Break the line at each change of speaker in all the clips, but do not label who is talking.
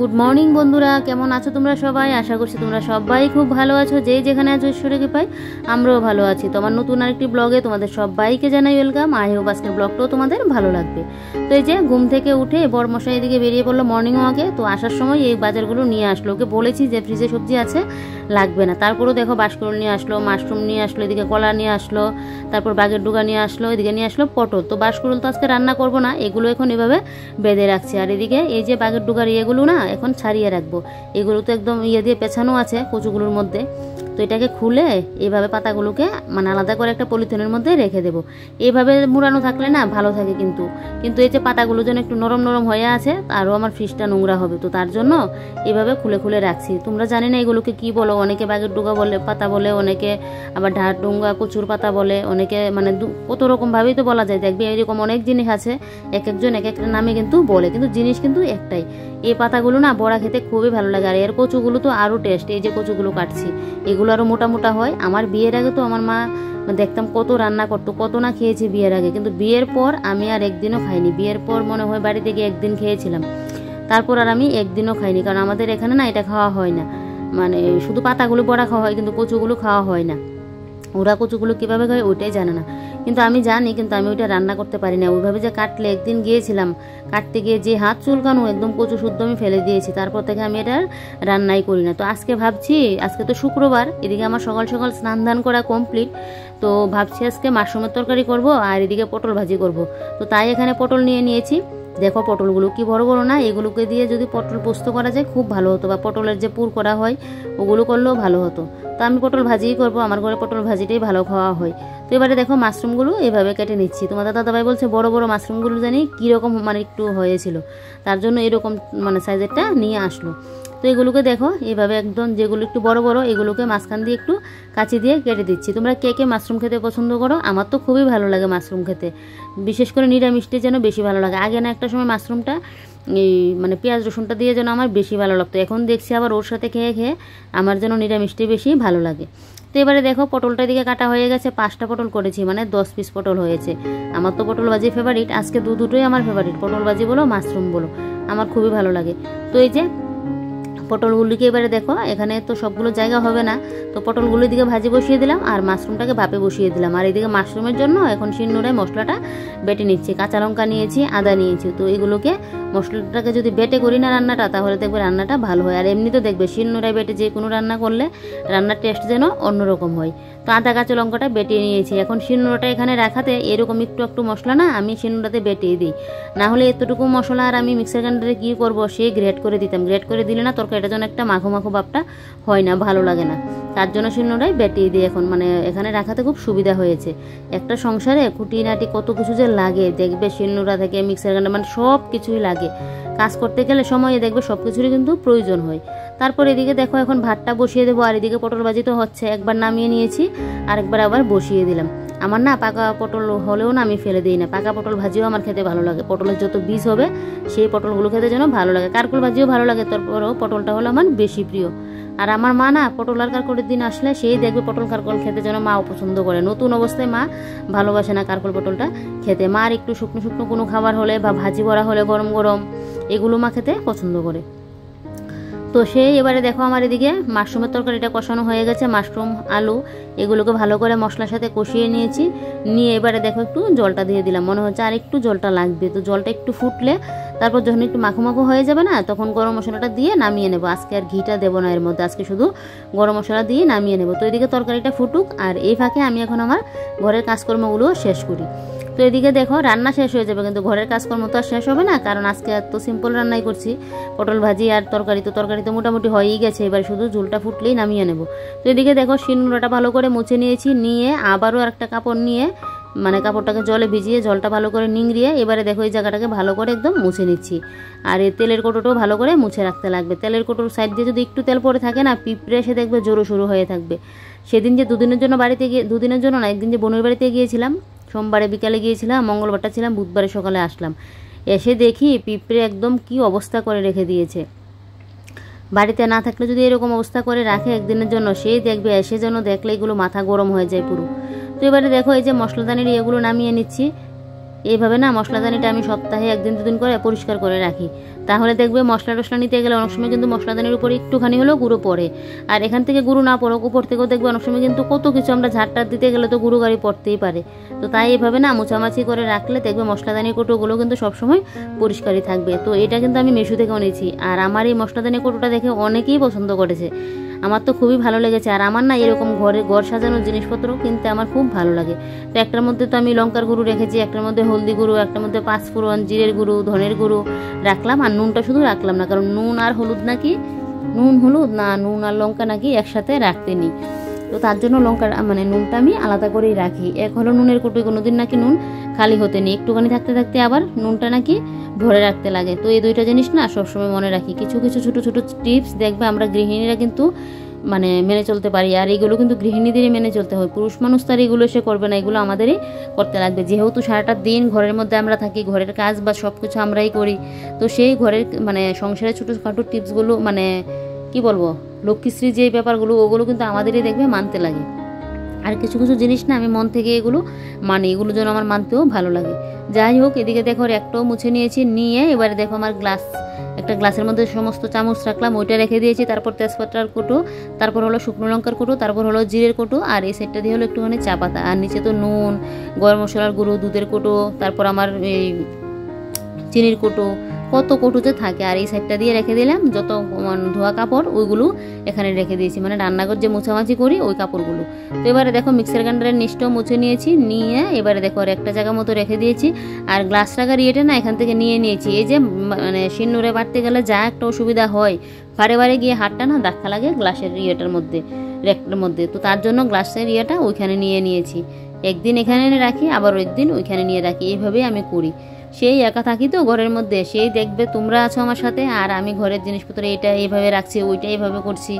Good morning বন্ধুরা, কেমন আছো তোমরা সবাই? আশা করছি তোমরা সবাই খুব ভালো আছো। যেই যেখানে আছো ঈশ্বরকে পাই, আমরাও ভালো আছি। তোমার নতুন আরেকটি ব্লগে তোমাদের সবাইকে জানাই ওয়েলকাম। আই হোপ আজকের ব্লগটাও তোমাদের ভালো লাগবে। তো এই যে ঘুম থেকে উঠে বরমশাই এদিকে বেরিয়ে পড়লো মর্নিং ওয়াকে। তো আসার সময় এই বাজারগুলো নিয়ে আসলো। ওকে বলেছি যে ফ্রিজে সবজি আছে, লাগবে না। তারপরেও দেখো বাঁশকুড়ুল নিয়ে আসলো, মাশরুম নিয়ে আসলো, এদিকে কলা নিয়ে আসলো, তারপর বাগের ডুগা নিয়ে আসলো, এদিকে নিয়ে আসলো পটল। তো বাঁশকুড়ুল তো আজকে রান্না করবো না, এগুলো এখন এভাবে বেঁধে রাখছি। আর এদিকে এই যে বাগের ডুগার ইয়েগুলো না এখন ছাড়িয়ে রাখবো। এগুলো তো একদম ইয়ে দিয়ে পেছানো আছে কচুগুলোর মধ্যে। তো এটাকে খুলে এইভাবে পাতাগুলোকে মানে আলাদা করে একটা পলিথিনের মধ্যে রেখে দেবো। এইভাবে মুড়ানো থাকলে না ভালো থাকে, কিন্তু এই যে পাতাগুলো যেন একটু নরম নরম হয়ে আছে, আরও আমার ফ্রিজটা নোংরা হবে। তো তার জন্য এইভাবে খুলে খুলে রাখছি। তোমরা জানি না এগুলোকে কি বলো, অনেকে বাগের ডুগা বলে পাতা বলে, অনেকে আবার ঢাট ডুঙ্গা কচুর পাতা বলে, অনেকে মানে কত রকমভাবেই তো বলা যায়। দেখবি এরকম অনেক জিনিস আছে, এক একজন এক একটা নামে কিন্তু বলে, কিন্তু জিনিস কিন্তু একটাই। এই পাতাগুলো না বড়া খেতে খুবই ভালো লাগে। আর এর কচুগুলো তো আরও টেস্ট। এই যে কচুগুলো কাটছি, এগুলো আরও মোটা মোটা হয়। আমার বিয়ের আগে তো আমার মা দেখতাম কত রান্না করতো, কত না খেয়েছি বিয়ের আগে, কিন্তু বিয়ের পর আমি আর একদিনও খাইনি। বিয়ের পর মনে হয় বাড়িতে গিয়ে একদিন খেয়েছিলাম, তারপর আর আমি একদিনও খাইনি। কারণ আমাদের এখানে না এটা খাওয়া হয় না, মানে শুধু পাতাগুলো বড়া খাওয়া হয়, কিন্তু কচুগুলো খাওয়া হয় না। ওরা কচুগুলো কীভাবে খায় ওইটাই জানে না, কিন্তু আমি জানি, কিন্তু আমি ওইটা রান্না করতে পারি না। ওইভাবে যে কাটলে, একদিন গিয়েছিলাম কাটতে গিয়ে যে হাত চুলকানো, একদম কচু শুদ্ধ আমি ফেলে দিয়েছি। তারপর থেকে আমি এটা রান্নাই করি না। তো আজকে ভাবছি, আজকে তো শুক্রবার, এদিকে আমার সকাল সকাল স্নান ধান করা কমপ্লিট। তো ভাবছি আজকে মাশরুমের তরকারি করব, আর এদিকে পটল ভাজি করব। তো তাই এখানে পটল নিয়ে নিয়েছি। দেখো পটলগুলো কি বড় বড় না, এগুলোকে দিয়ে যদি পটল পোস্ত করা যায় খুব ভালো হতো, বা পটলের যে পুর করা হয় ওগুলো করলেও ভালো হতো। তো আমি পটল ভাজিই করবো, আমার ঘরে পটল ভাজিটাই ভালো খাওয়া হয়। তো এবারে দেখো মাশরুমগুলো এভাবে কেটে নিচ্ছি। তোমার দাদাভাই বলছে বড় বড় মাশরুমগুলো জানি কীরকম মানে একটু হয়েছিল, তার জন্য এরকম মানে সাইজেরটা নিয়ে আসলো। তো এগুলোকে দেখো এইভাবে একদম যেগুলো একটু বড় বড়, এগুলোকে মাঝখান দিয়ে একটু কাঁচি দিয়ে কেটে দিচ্ছি। তোমরা কে কে মাশরুম খেতে পছন্দ করো? আমার তো খুবই ভালো লাগে মাশরুম খেতে, বিশেষ করে নিরামিষটা যেন বেশি ভালো লাগে। আগে না একটা সময় মাশরুমটা এই মানে পেঁয়াজ রসুনটা দিয়ে যেন আমার বেশি ভালো লাগতো, এখন দেখছি আবার ওর সাথে খেয়ে খেয়ে আমার যেন নিরামিষটাই বেশি ভালো লাগে। তো এবারে দেখো পটলটা দিকে কাটা হয়ে গেছে। 5টা পটল করেছি, মানে 10 পিস পটল হয়েছে। আমার তো পটল ভাজি ফেভারিট, আজকে দুটোই আমার ফেভারিট, পটল ভাজি বলো মাশরুম বলো, আমার খুবই ভালো লাগে। তো এই যে পটলগুলিকে এবারে দেখো, এখানে তো সবগুলো জায়গা হবে না, তো পটলগুলোর দিকে ভাজি বসিয়ে দিলাম, আর মাশরুমটাকে ভাপে বসিয়ে দিলাম। আর এদিকে মাশরুমের জন্য এখন শিলনোড়ায় মশলাটা বেটে নিচ্ছি। কাঁচা লঙ্কা নিয়েছি, আদা নিয়েছি। তো এগুলোকে মশলাটাকে যদি বেটে করি না রান্নাটা, তাহলে দেখবে রান্নাটা ভালো হয়। আর এমনি তো দেখবে শিলনোড়ায় বেটে যে কোনো রান্না করলে রান্নার টেস্ট যেন অন্যরকম হয়। তো আদা কাঁচা লঙ্কাটা বেটে নিয়েছি। এখন শিলনোড়াটা এখানে রাখাতে এরকম একটু একটু মশলা না আমি শিলনোড়াতে বেটেই দিই, না হলে এতটুকু মশলা আর আমি মিক্সার গ্রাইন্ডারে কী করবো, সে গ্রেট করে দিতাম। গ্রেট করে দিলে না তরকারিটা যেন একটা মাখো মাখো ভাবটা হয় না, ভালো লাগে না। তার জন্য শিলনোড়ায় বেটিয়ে দিই এখন, মানে এখানে রাখাতে খুব সুবিধা হয়েছে। একটা সংসারে খুঁটিনাটি কত কিছু যে লাগে, দেখবে শিলনোড়া থেকে মিক্সার গ্রাইন্ডার মানে সব কিছুই লাগে। কাজ করতে গেলে সময়ে দেখবে সব কিছুরই কিন্তু প্রয়োজন হয়। তারপর এদিকে দেখো এখন ভাতটা বসিয়ে দেবো, আর এদিকে পটল ভাজি তো হচ্ছে, একবার নামিয়ে নিয়েছি আরেকবার আবার বসিয়ে দিলাম। আমার না পাকা পটল হলেও না আমি ফেলে দিই না, পাকা পটল ভাজিও আমার খেতে ভালো লাগে। পটলের যত বীজ হবে সেই পটলগুলো খেতে যেন ভালো লাগে। কারকুল ভাজিও ভালো লাগে, তারপরেও পটলটা হলো আমার বেশি প্রিয়। আর আমার মা না পটল আর কারকুলের দিন আসলে সেই দেখবে পটল কারকুল খেতে যেন মাও পছন্দ করে। নতুন অবস্থায় মা ভালোবাসে না কারকুল পটলটা খেতে, মা আর একটু শুকনো শুকনো কোনো খাবার হলে বা ভাজি ভরা হলে গরম গরম এগুলো মা খেতে পছন্দ করে। তো সেই এবারে দেখো আমার এদিকে মাশরুমের তরকারিটা কষানো হয়ে গেছে। মাশরুম আলু এগুলোকে ভালো করে মশলার সাথে কষিয়ে নিয়েছি, নিয়ে এবারে দেখো একটু জলটা দিয়ে দিলাম, মনে হচ্ছে আর একটু জলটা লাগবে। তো জলটা একটু ফুটলে তারপর যখন একটু মাখো মাখো হয়ে যাবে না, তখন গরম মশলাটা দিয়ে নামিয়ে নেবো। আজকে আর ঘিটা দেবো না এর মধ্যে, আজকে শুধু গরম মশলা দিয়ে নামিয়ে নেবো। তো এদিকে তরকারিটা ফুটুক, আর এই ফাঁকে আমি এখন আমার ঘরের কাজকর্মগুলো শেষ করি। তো এদিকে দেখো রান্না শেষ হয়ে যাবে, কিন্তু ঘরের কাজকর্ম তো আর শেষ হবে না, কারণ আজকে এত সিম্পল রান্নাই করছি, পটল ভাজি আর তরকারি। তো তরকারি তো মোটামুটি হয়েই গেছে, এবার শুধু ঝোলটা ফুটলেই নামিয়ে নেব। তো এদিকে দেখো শিলনোড়াটা ভালো করে মুছে নিয়েছি, নিয়ে আবারও একটা কাপড় নিয়ে মানে কাপড়টাকে জলে ভিজিয়ে জলটা ভালো করে নিংড়িয়ে এবারে দেখো এই জায়গাটাকে ভালো করে একদম মুছে নিচ্ছি। আর এই তেলের কোটোটাও ভালো করে মুছে রাখতে লাগবে। তেলের কোটোর সাইড দিয়ে যদি একটু তেল পড়ে থাকে না, পিঁপড়ে এসে দেখবে জোরো শুরু হয়ে থাকবে। সেদিন যে দুদিনের জন্য দুদিনের জন্য না, একদিন যে বোনের বাড়িতে গিয়েছিলাম, সোমবারে বিকালে গিয়েছিলাম, মঙ্গলবারটা ছিলাম, বুধবারে সকালে আসলাম, এসে দেখি পিঁপড়ে একদম কি অবস্থা করে রেখে দিয়েছে। বাড়িতে না থাকলে যদি এরকম অবস্থা করে রাখে একদিনের জন্য, সেই দেখবে এসে যেন দেখলে এগুলো মাথা গরম হয়ে যায় পুরো। তো এবারে দেখো এই যে মশলাদানির এগুলো নামিয়ে নিচ্ছি। এইভাবে না মশলাদানিটা আমি সপ্তাহে 1-2 দিন করে পরিষ্কার করে রাখি। তাহলে দেখবে মশলা টশলা নিতে গেলে অনেক সময় কিন্তু মশলাদানির উপরে একটুখানি হলেও গুঁড়ো পড়ে, আর এখান থেকে গুঁড়ো না পড়ুক উপর থেকেও দেখবে অনেক সময় কিন্তু কত কিছু আমরা ঝাড়টার দিতে গেলে তো গুঁড়ো গাড়ি পড়তেই পারে। তো তাই এইভাবে না মোছামাছি করে রাখলে দেখবে মশলাদানির কৌটোগুলো কিন্তু সবসময় পরিষ্কারই থাকবে। তো এটা কিন্তু আমি মিশো থেকেও নিয়েছি, আর আমার এই মশলাদানির কৌটোটা দেখে অনেকেই পছন্দ করেছে। আমার তো খুবই ভালো লেগেছে, আর আমার না এরকম ঘর সাজানোর জিনিসপত্র কিনতে আমার খুব ভালো লাগে। তো একটার মধ্যে তো আমি লঙ্কার গুঁড়ো রেখেছি, একটার মধ্যে হলদি গুঁড়ো, একটার মধ্যে পাঁচফোড়ন, জিরের গুঁড়ো, ধনের গুঁড়ো রাখলাম, আর নুনটা শুধু রাখলাম না, কারণ নুন আর হলুদ নাকি নুন আর লঙ্কা নাকি একসাথে রাখতে নেই। তো তার জন্য নুনটা আমি আলাদা করেই রাখি। এক হলো নুনের কৌটোয় কোনোদিন নাকি নুন খালি হতে নেই, একটুখানি থাকতে থাকতে আবার নুনটা নাকি ভরে রাখতে লাগে। তো এই দুইটা জিনিস না সবসময় মনে রাখি। কিছু কিছু ছোটো ছোটো টিপস দেখবে আমরা গৃহিণীরা কিন্তু মেনে চলতে পারি, আর এগুলো কিন্তু গৃহিণীদেরই মেনে চলতে হয়। পুরুষ মানুষ তার এগুলো সে করবে না, এগুলো আমাদেরই করতে লাগবে। যেহেতু সারাটা দিন ঘরের মধ্যে আমরা থাকি, ঘরের কাজ বা সব কিছু আমরাই করি, তো সেই ঘরের সংসারের ছোটোখাটো টিপসগুলো কি বলবো, লক্ষ্মীশ্রী যে ব্যাপারগুলো ওগুলো কিন্তু আমাদেরই দেখবে মানতে লাগে। আর কিছু কিছু জিনিস না আমি মন থেকে এগুলো এগুলো যেন আমার মানতেও ভালো লাগে। যাই হোক, এদিকে দেখো একটাও মুছে নিয়েছি, নিয়ে এবারে দেখো আমার একটা গ্লাসের মধ্যে সমস্ত চামচ রাখলাম, ওইটা রেখে দিয়েছি। তারপর তেজপাতার কোটো, তারপর হলো শুকনো লঙ্কার কোটো, তারপর হলো জিরের কোটো, আর এই সাইডটা দিয়ে হলো একটুখানি চা পাতা, আর নিচে তো নুন, গরম মশলার গুঁড়ো, দুধের কোটো, তারপর আমার এই চিনির কোটো, কত কোটো যে থাকে। আর এই সাইডটা দিয়ে রেখে দিলাম যত ধোয়া কাপড়, ওইগুলো এখানে রেখে দিয়েছি, রান্নাঘর যে মোছামাছি করি ওই কাপড়গুলো। তো এবারে দেখো মিক্সার গ্রাইন্ডারের নিচটাও মুছে নিয়েছি, নিয়ে এবারে দেখো আর একটা জায়গা মতো রেখে দিয়েছি। আর গ্লাস রাখার ইয়েটা না এখান থেকে নিয়ে নিয়েছি। এই যে সিন্নুরে বাড়তে গেলে যা একটা অসুবিধা হয়, বারে গিয়ে হাতটা না ধাক্কা লাগে গ্লাসের ইয়েটার মধ্যে, র্যাকটার মধ্যে। তো তার জন্য গ্লাসের ইয়েটা ওইখানে নিয়ে নিয়েছি। একদিন এখানে রাখি, আবার একদিন ওইখানে নিয়ে রাখি, এইভাবেই আমি করি। সেই একা থাকি তো ঘরের মধ্যে, সেই দেখবে তোমরা আছো আমার সাথে, আর আমি ঘরের জিনিসপত্র এটা এইভাবে রাখছি, ওইটা এইভাবে করছি,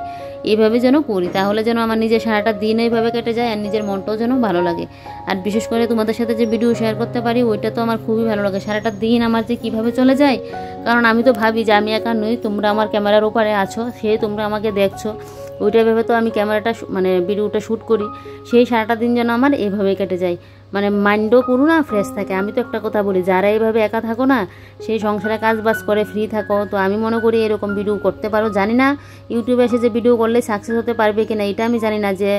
এইভাবে যেন করি, তাহলে যেন আমার নিজের সারাটা দিন এইভাবে কেটে যায়, আর নিজের মনটাও যেন ভালো লাগে। আর বিশেষ করে তোমাদের সাথে যে ভিডিও শেয়ার করতে পারি ওইটা তো আমার খুবই ভালো লাগে। সারাটা দিন আমার যে কীভাবে চলে যায়, কারণ আমি তো ভাবি যে আমি একা নই, তোমরা আমার ক্যামেরার ওপারে আছো, সেই তোমরা আমাকে দেখছো, ওইটা ভেবে তো আমি ক্যামেরাটা ভিডিওটা শ্যুট করি। সেই সারাটা দিন যেন আমার এইভাবে কেটে যায়, মাইন্ডও পুরো না ফ্রেশ থাকে। আমি তো একটা কথা বলি, যারা এইভাবে একা থাকো না, সেই সংসারে কাজ বাজ করে ফ্রি থাকো, তো আমি মনে করি এরকম ভিডিও করতে পারো। জানি না ইউটিউবে এসে যে ভিডিও করলে সাকসেস হতে পারবে কিনা, এটা আমি জানি না, যে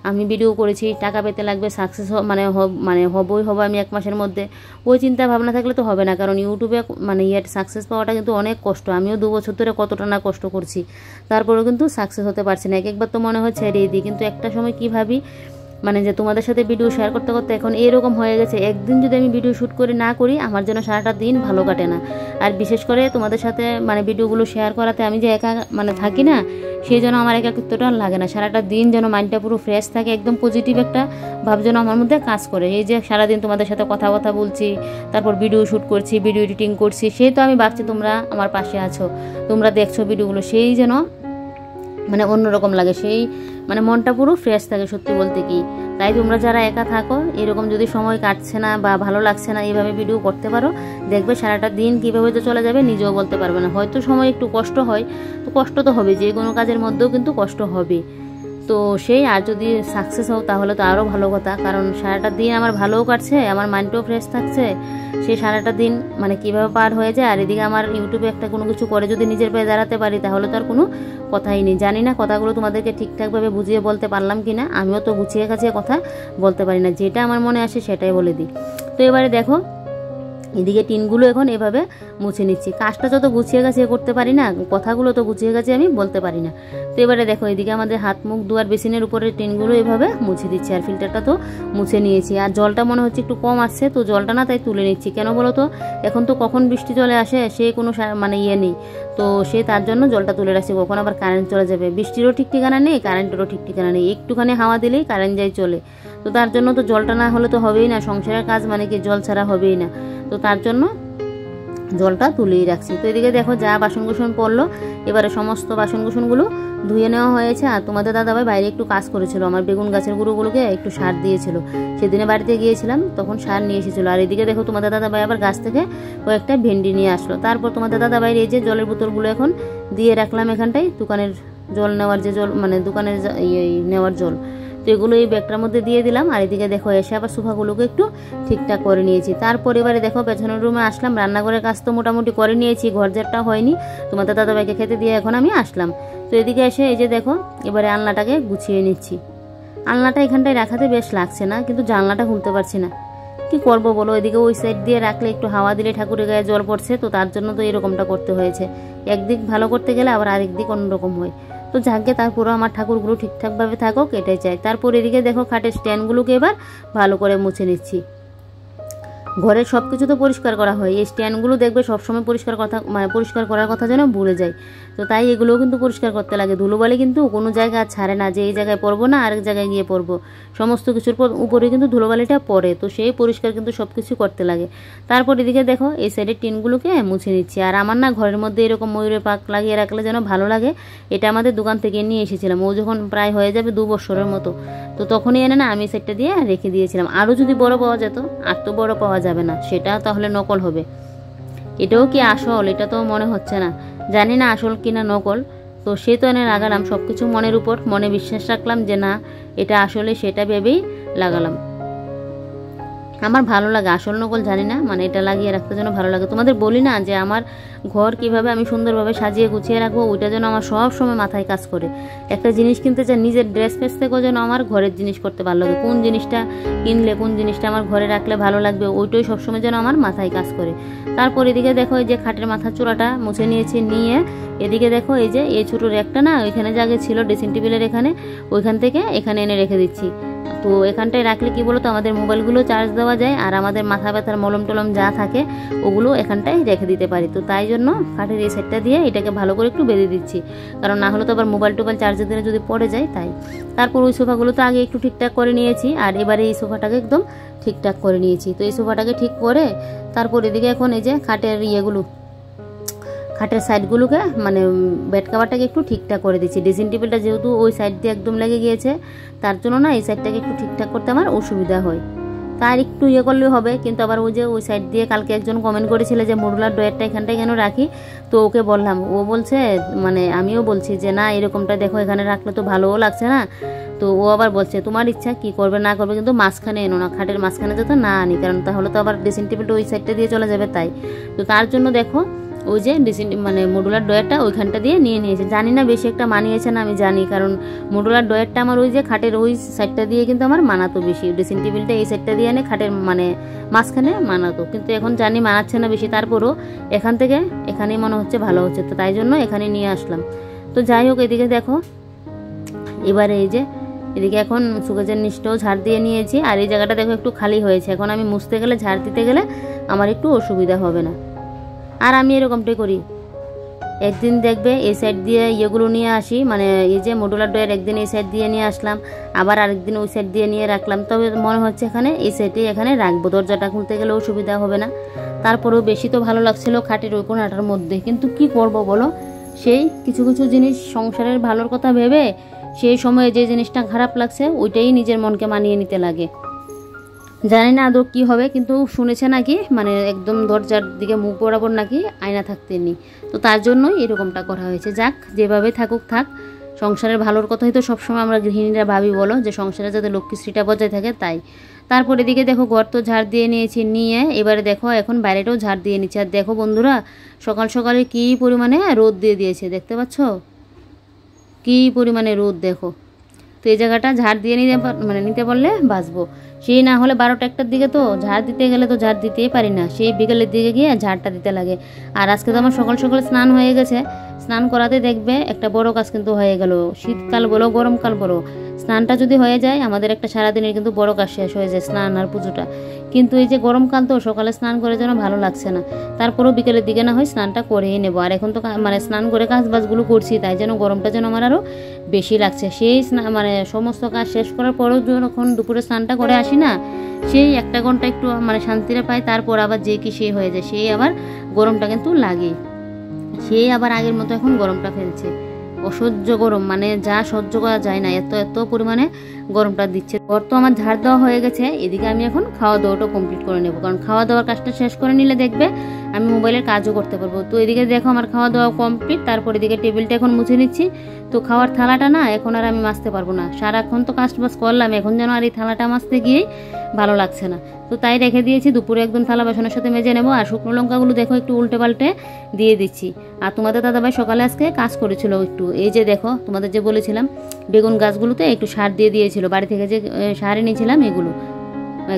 আমি ভিডিও করেছি টাকা পেতে লাগবে, সাকসেস হবই আমি 1 মাসের মধ্যে, ওই চিন্তা ভাবনা থাকলে তো হবে না। কারণ ইউটিউবে সাকসেস পাওয়াটা কিন্তু অনেক কষ্ট। আমিও 2 বছর ধরে কতটা না কষ্ট করছি, তারপরেও কিন্তু সাকসেস হতে পারছি না। একবার তো মনে হয় ছেড়ে দিই, কিন্তু একটা সময় কি ভাবি, যে তোমাদের সাথে ভিডিও শেয়ার করতে করতে এখন এরকম হয়ে গেছে, একদিন যদি আমি ভিডিও শ্যুট করে না করি, আমার যেন সারাটা দিন ভালো কাটে না। আর বিশেষ করে তোমাদের সাথে ভিডিওগুলো শেয়ার করাতে আমি যে একা থাকি না, সেই জন্য আমার একাকিত্বটা লাগে না। সারাটা দিন যেন মাইন্ডটা পুরো ফ্রেশ থাকে, একদম পজিটিভ একটা ভাব যেন আমার মধ্যে কাজ করে। এই যে সারাদিন তোমাদের সাথে কথা বলছি, তারপর ভিডিও শ্যুট করছি, ভিডিও এডিটিং করছি, সেই তো আমি ভাবছি তোমরা আমার পাশে আছো, তোমরা দেখছো ভিডিওগুলো, সেই যেন অন্যরকম লাগে, সেই মনটা পুরো ফ্রেশ থাকে সত্যি বলতে কি। তাই তোমরা যারা একা থাকো, এরকম যদি সময় কাটছে না বা ভালো লাগছে না, এইভাবে ভিডিও করতে পারো, দেখবে সারাটা দিন কীভাবে তো চলে যাবে নিজেও বলতে পারবে না। হয়তো সময় একটু কষ্ট হয়, তো কষ্ট তো হবে, যে কোনো কাজের মধ্যেও কিন্তু কষ্ট হবে। তো আর যদি সাকসেস হও তাহলে তো আরও ভালো কথা, কারণ সারাটা দিন আমার ভালোও কাটছে, আমার মাইন্ডটাও ফ্রেশ থাকছে। সেই সারাটা দিন কীভাবে পার হয়ে যায়। আর এদিকে আমার ইউটিউবে একটা কোনো কিছু করে যদি নিজের পায়ে দাঁড়াতে পারি, তাহলে তো আর কোনো কথাই নেই। জানি না কথাগুলো তোমাদেরকে ঠিকঠাকভাবে বুঝিয়ে বলতে পারলাম কি না, আমিও তো গুছিয়ে কাছিয়ে কথা বলতে পারি না, যেটা আমার মনে আসে সেটাই বলে দিই। তো এবারে দেখো এদিকে টিনগুলো এখন এভাবে মুছে নিচ্ছি। কাজটা যত গুছিয়ে গাছিয়ে করতে পারি না, কথাগুলো তো গুছিয়ে গাছিয়ে আমি বলতে পারি না। তো এবারে দেখো এদিকে আমাদের হাত মুখ ধোয়ার বেসিনের উপরে টিনগুলো এভাবে মুছে দিচ্ছি, আর ফিল্টারটা তো মুছে নিয়েছি। আর জলটা মনে হচ্ছে একটু কম আসছে, তো জলটা না তাই তুলে নিচ্ছি। কেন বলো তো, এখন তো কখন বৃষ্টি চলে আসে সে কোনো ইয়ে নেই, তো তার জন্য জলটা তুলে রাখছি, কখন আবার কারেন্ট চলে যাবে। বৃষ্টিরও ঠিক ঠিকানা নেই, কারেন্টেরও ঠিক ঠিকানা নেই, একটুখানি হাওয়া দিলেই কারেন্ট যাই চলে। তো তার জন্য তো জলটা না হলে তো হবেই না, সংসারের কাজ কি জল ছাড়া হবেই না। তো তার জন্য জলটা তুলেই রাখছি। তো এদিকে দেখো যা বাসনকুসন পড়লো, এবারে সমস্ত বাসনকুসনগুলো ধুয়ে নেওয়া হয়েছে। আর তোমাদের দাদাভাই বাইরে একটু কাজ করেছিল, আমার বেগুন গাছের গুঁড়োগুলোকে একটু সার দিয়েছিল, সেদিনে বাড়িতে গিয়েছিলাম তখন সার নিয়ে এসেছিলো। আর এদিকে দেখো তোমাদের দাদাভাই আবার গাছ থেকে কয়েকটা ভেন্ডি নিয়ে আসলো। তারপর তোমাদের দাদাভাইয়ের এই যে জলের বোতলগুলো এখন দিয়ে রাখলাম এখানটায়, দোকানের জল নেওয়ার যে জল দোকানের নেওয়ার জল, তো এগুলো এই ব্যাগটার মধ্যে দিয়ে দিলাম। আর এদিকে দেখো এসে আবার সোফাগুলোকে একটু ঠিকঠাক করে নিয়েছি। তারপর এবারে দেখো পেছনের রুমে আসলাম, রান্নাঘরের কাজ তো মোটামুটি করে নিয়েছি, ঘর ঝাড়টা হয়নি, তোমাদের দাদাভাইকে খেতে দিয়ে এখন আমি আসলাম। তো এদিকে এসে এই যে দেখো এবারে আলনাটাকে গুছিয়ে নিচ্ছি। আলনাটা এখানটায় রাখাতে বেশ লাগছে না, কিন্তু জানলাটা খুলতে পারছি না, কি করব বলো। এদিকে ওই সাইড দিয়ে রাখলে একটু হাওয়া দিলে ঠাকুরের গায়ে জল পড়ছে, তো তার জন্য তো এরকমটা করতে হয়েছে। একদিক ভালো করতে গেলে আবার আরেক দিক অন্যরকম হয়। তো যাকে তারপরে আমার ঠাকুরগুলো ঠিকঠাকভাবে থাকুক এটাই চাই। তারপর এদিকে দেখো খাটের স্ট্যান্ডগুলোকে এবার ভালো করে মুছে নিচ্ছি। ঘরের সব কিছু তো পরিষ্কার করা হয়, এই স্ট্যান্ডগুলো দেখবে সবসময় পরিষ্কার করার কথা যেন ভুলে যায়। তো তাই এগুলোও কিন্তু পরিষ্কার করতে লাগে। ধুলোবালি কিন্তু কোনো জায়গা ছাড়ে না যে এই জায়গায় পরবো না আরেক জায়গায় গিয়ে পরবো, সমস্ত কিছুর উপরে কিন্তু ধুলোবালিটা পড়ে, তো সেই পরিষ্কার কিন্তু সব কিছু করতে লাগে। তারপর এদিকে দেখো এই সাইডের টিনগুলোকে মুছে নিচ্ছি। আর আমার না ঘরের মধ্যে এরকম ময়ূরের পাক লাগিয়ে রাখলে যেন ভালো লাগে। এটা আমাদের দোকান থেকে নিয়ে এসেছিলাম, ও যখন প্রায় হয়ে যাবে 2 বছরের মতো, তো তখনই এনে না আমি সেটটা দিয়ে রেখে দিয়েছিলাম। আরও যদি বড় পাওয়া যেত, আর তো বড় পাওয়া যাবে না, সেটা তাহলে নকল হবে। এটাও কি আসল, এটা তো মনে হচ্ছে না, জানি না আসল কিনা নকল। তো সেই তো এনে লাগালাম, সব কিছু মনের উপর, মনে বিশ্বাস রাখলাম যে না এটা আসলে, সেটা ভেবেই লাগালাম। আমার ভালো লাগে, আসল নকল জানি না, মানে এটা লাগিয়ে রাখতে যেন ভালো লাগে। তোমাদের বলি না যে আমার ঘর কিভাবে আমি সুন্দরভাবে সাজিয়ে গুছিয়ে রাখবো, ওইটা যেন আমার সব সময় মাথায় কাজ করে। একটা জিনিস কিনতে চাই, নিজের ড্রেস ফেস থেকেও যেন আমার ঘরের জিনিস করতে ভালো লাগে, কোন জিনিসটা কিনলে কোন জিনিসটা আমার ঘরে রাখলে ভালো লাগবে, ওইটাই সবসময় যেন আমার মাথায় কাজ করে। তারপর এদিকে দেখো এই যে খাটের মাথার চূড়াটা মুছে নিয়েছি, নিয়ে এদিকে দেখো এই যে এই ছোটো র্যাকটা না ওইখানে জায়গা ছিল ড্রেসিং টেবিলের এখানে, ওইখান থেকে এখানে এনে রেখে দিচ্ছি। তো এখানটায় রাখলে কি বলো তো আমাদের মোবাইলগুলো চার্জ দেওয়া যায়, আর আমাদের মাথা ব্যথার মলম টলম যা থাকে ওগুলো এখানটায় রেখে দিতে পারি। তো তাই জন্য কাঠের এই সেটটা দিয়ে এটাকে ভালো করে একটু বেঁধে দিচ্ছি, কারণ না হলে তো আবার মোবাইল টোবাইল চার্জের দিনে যদি পড়ে যায়। তাই তারপর ওই সোফাগুলো তো আগে একটু ঠিকঠাক করে নিয়েছি, আর এবারে এই সোফাটাকে একদম ঠিকঠাক করে নিয়েছি। তো এই সোফাটাকে ঠিক করে তারপর এদিকে এখন এই যে খাটের সাইডগুলোকে মানে বেড কাভারটাকে একটু ঠিকঠাক করে দিচ্ছি। ড্রেসিং টেবিলটা যেহেতু ওই সাইড দিয়ে একদম লেগে গিয়েছে, তার জন্য না এই সাইডটাকে একটু ঠিকঠাক করতে আমার অসুবিধা হয়। তার একটু করলেও হবে, কিন্তু আবার ওই যে ওই সাইড দিয়ে কালকে একজন কমেন্ট করেছিল যে মডুলার ডয়ারটা এখানটায় কেন রাখি, তো ওকে বললাম, ও বলছে মানে আমিও বলছি যে না এরকমটা দেখো এখানে রাখলে তো ভালোও লাগছে না। তো ও আবার বলছে তোমার ইচ্ছা কি করবে না করবে, কিন্তু মাঝখানে এনো না, খাটের মাঝখানে যাতে না আনি, কারণ তাহলে তো আবার ড্রেসিং টেবিলটা ওই সাইডটা দিয়ে চলে যাবে। তাই তো তার জন্য দেখো ওই যে মানে মডুলার ডয়ারটা ওইখানটা দিয়ে নিয়ে নিয়েছে। জানি না বেশি একটা মানিয়েছে না, আমি জানি, কারণ মডুলার ডয়ারটা আমার ওই যে খাটের ওই সাইডটা দিয়ে কিন্তু আমার মানাতো বেশি, ড্রেসিং টেবিলটা এই সাইডটা দিয়ে এনে খাটের মানে মাঝখানে মানাতো, কিন্তু এখন জানি মানাচ্ছে না বেশি। তারপরও এখান থেকে এখানেই মনে হচ্ছে ভালো হচ্ছে, তো তাই জন্য এখানে নিয়ে আসলাম। তো যাই হোক এদিকে দেখো এবারে এই যে এদিকে এখন সুকেজের নিচটাও ঝাড় দিয়ে নিয়েছি, আর এই জায়গাটা দেখো একটু খালি হয়েছে, এখন আমি মুছতে গেলে ঝাড় দিতে গেলে আমার একটু অসুবিধা হবে না। আর আমি এরকমটাই করি, একদিন দেখবে এই সাইড দিয়ে ইয়েগুলো নিয়ে আসি, মানে এই যে মডুলার ডয়ার একদিন এই সাইড দিয়ে নিয়ে আসলাম, আবার আরেকদিন ওই সাইড দিয়ে নিয়ে রাখলাম, তবে মনে হচ্ছে এখানে এই সাইডে এখানে রাখবো, দরজাটা খুলতে গেলে অসুবিধা হবে না। তারপরেও বেশি তো ভালো লাগছিল খাটের ওই কোণাটার মধ্যে, কিন্তু কি করব বলো, সেই কিছু কিছু জিনিস সংসারের ভালোর কথা ভেবে সেই সময়ে যে জিনিসটা খারাপ লাগছে ওইটাই নিজের মনকে মানিয়ে নিতে লাগে। জানি না আদৌ কী হবে, কিন্তু শুনেছে নাকি মানে একদম দরজার দিকে মুখ বরাবর নাকি আয়না থাকতে নেই, তো তার জন্যই এরকমটা করা হয়েছে। যাক, যেভাবে থাকুক থাক, সংসারের ভালোর কথাই তো সবসময় আমরা গৃহিণীরা ভাবি বলো, যে সংসারে যাতে লক্ষ্মীশ্রীটা বজায় থাকে। তাই তারপর এদিকে দেখো ঘর তো ঝাড় দিয়ে নিয়েছি, নিয়ে এবারে দেখো এখন বাইরেটাও ঝাড় দিয়ে নিচ্ছি। আর দেখো বন্ধুরা সকাল সকালে কী পরিমাণে রোদ দিয়ে দিয়েছে, দেখতে পাচ্ছ কী পরিমাণে রোদ দেখো। তো এই জায়গাটা ঝাড় দিয়ে নিতে পারলে বাঁচবো, সেই না হলে 12টা 1টার দিকে তো ঝাড় দিতে গেলে তো ঝাড় দিতেই পারি না, সেই বিকেলের দিকে গিয়ে ঝাড়টা দিতে লাগে। আর আজকে তো আমার সকাল সকাল স্নান হয়ে গেছে, স্নান করাতে দেখবে একটা বড় কাজ কিন্তু হয়ে গেল, শীতকাল বলো গরমকাল বলো, স্নানটা যদি হয়ে যায় আমাদের একটা সারাদিনের কিন্তু বড় কাজ শেষ হয়ে যায়, স্নান আর পুজোটা। কিন্তু এই যে গরমকাল তো সকালে স্নান করে যেন ভালো লাগছে না, তারপরেও বিকেলের দিকে না হয় স্নানটা করেই নেবো। আর এখন তো মানে স্নান করে কাজ বাজগুলো করছি, তাই যেন গরমটা যেন আমার আরও বেশি লাগছে। সেই মানে সমস্ত কাজ শেষ করার পরেও যখন দুপুরে স্নানটা করে আসি না, সেই 1 ঘন্টা একটু মানে শান্তিটা পাই, তারপর আবার যে কি সেই হয়ে যায়, সেই আবার গরমটা কিন্তু লাগে, সেই আবার আগের মতো এখন গরমটা ফেলছে, অসহ্য গরম, মানে যা সহ্য করা যায় না, এত এত পরিমাণে গরমটা দিচ্ছে। ঘর তো আমার ঝাড় দেওয়া হয়ে গেছে, এদিকে আমি এখন খাওয়া দাওয়াটা কমপ্লিট করে নেবো, কারণ খাওয়া দাওয়ার কাজটা শেষ করে নিলে দেখবে আমি মোবাইলের কাজও করতে পারবো। তো এদিকে দেখো আমার খাওয়া দাওয়া কমপ্লিট, তারপর এদিকে টেবিলটা এখন মুছে নিচ্ছি। তো খাওয়ার থালাটা না এখন আর আমি মাজতে পারবো না, সারাক্ষণ তো কাজ বাজ করলাম, এখন যেন আর এই থালাটা মাজতে গিয়েই ভালো লাগছে না। তো তাই রেখে দিয়েছি, দুপুরে একদম থালা বাসনের সাথে মেজে নেবো। আর শুকনো লঙ্কাগুলো দেখো একটু উল্টে পাল্টে দিয়ে দিচ্ছি। আর তোমাদের দাদাভাই সকালে আজকে কাজ করেছিল একটু, এই যে দেখো তোমাদের যে বলেছিলাম বেগুন গাছগুলোতে একটু সার দিয়ে দিয়েছিল, বাড়ি থেকে যে সার এনেছিলাম এগুলো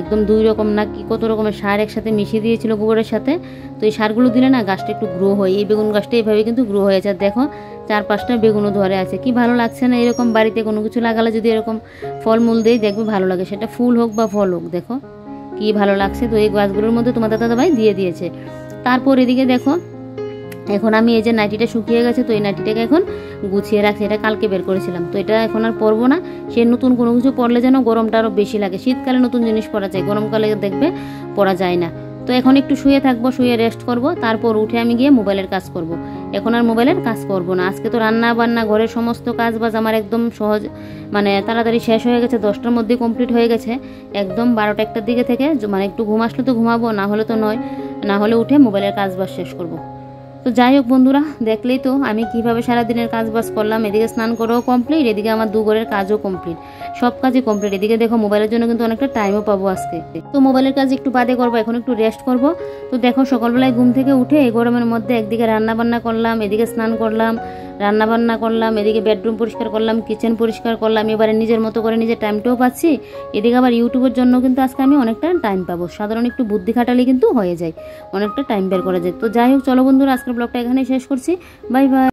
একদম 2 রকম না কি কত রকমের সার একসাথে মিশিয়ে দিয়েছিল গোবরের সাথে। তো এই সারগুলো দিলে না গাছটা একটু গ্রো হয়, এই বেগুন গাছটা এইভাবে কিন্তু গ্রো হয়েছে। আর দেখো 4-5টা বেগুনও ধরে আছে, কি ভালো লাগছে না? এরকম বাড়িতে কোনো কিছু লাগালে যদি এরকম ফলমূল দেয় দেখবে ভালো লাগে, সেটা ফুল হোক বা ফল হোক, দেখো কি ভালো লাগছে। তো এই গাছগুলোর মধ্যে তোমাদের দাদাভাই দিয়ে দিয়েছে। তারপর এদিকে দেখো এখন আমি এই যে নাইটিটা শুকিয়ে গেছে, তো এই নাইটিটাকে এখন গুছিয়ে রাখছি, এটা কালকে বের করেছিলাম। তো এটা এখন আর পরবো না, সে নতুন কোনো কিছু পরলে যেন গরমটা আরও বেশি লাগে। শীতকালে নতুন জিনিস পরা যায়, গরমকালে দেখবে পরা যায় না। তো এখন একটু শুয়ে থাকবো, শুয়ে রেস্ট করব, তারপর উঠে আমি গিয়ে মোবাইলের কাজ করব। এখন আর মোবাইলের কাজ করব না, আজকে তো রান্না বান্না ঘরের সমস্ত কাজ বাজ আমার একদম সহজ মানে তাড়াতাড়ি শেষ হয়ে গেছে, 10টার মধ্যে কমপ্লিট হয়ে গেছে। একদম 12টা-1টার দিকে থেকে মানে একটু ঘুম আসলে তো ঘুমাবো, না হলে তো নয়, না হলে উঠে মোবাইলের কাজ বাজ শেষ করব। তো যাই হোক বন্ধুরা, দেখলেই তো আমি কিভাবে সারাদিনের কাজ বাজ করলাম। এদিকে স্নান করেও কমপ্লিট, এদিকে আমার 2 ঘরের কাজও কমপ্লিট, সব কাজই কমপ্লিট। এদিকে দেখো মোবাইলের জন্য কিন্তু অনেকটা টাইমও পাবো আজকে। তো মোবাইলের কাজ একটু বাদে করবো, এখন একটু রেস্ট করব। তো দেখো সকালবেলায় ঘুম থেকে উঠে এই গরমের মধ্যে একদিকে রান্না বান্না করলাম, এদিকে স্নান করলাম, রান্না বান্না করলাম, এদিকে বেডরুম পরিষ্কার করলাম, কিচেন পরিষ্কার করলাম। এবারে নিজের মতো করে নিজের টাইমটাও পাচ্ছি, এদিকে আবার ইউটিউবের জন্য কিন্তু আজকে আমি অনেকটা টাইম পাবো। সাধারণ একটু বুদ্ধি খাটালে কিন্তু হয়ে যায়, অনেকটা টাইম বের করা যায়। তো যাই হোক চলো বন্ধুরা, আজকের ব্লগটা এখানেই শেষ করছি। Bye bye.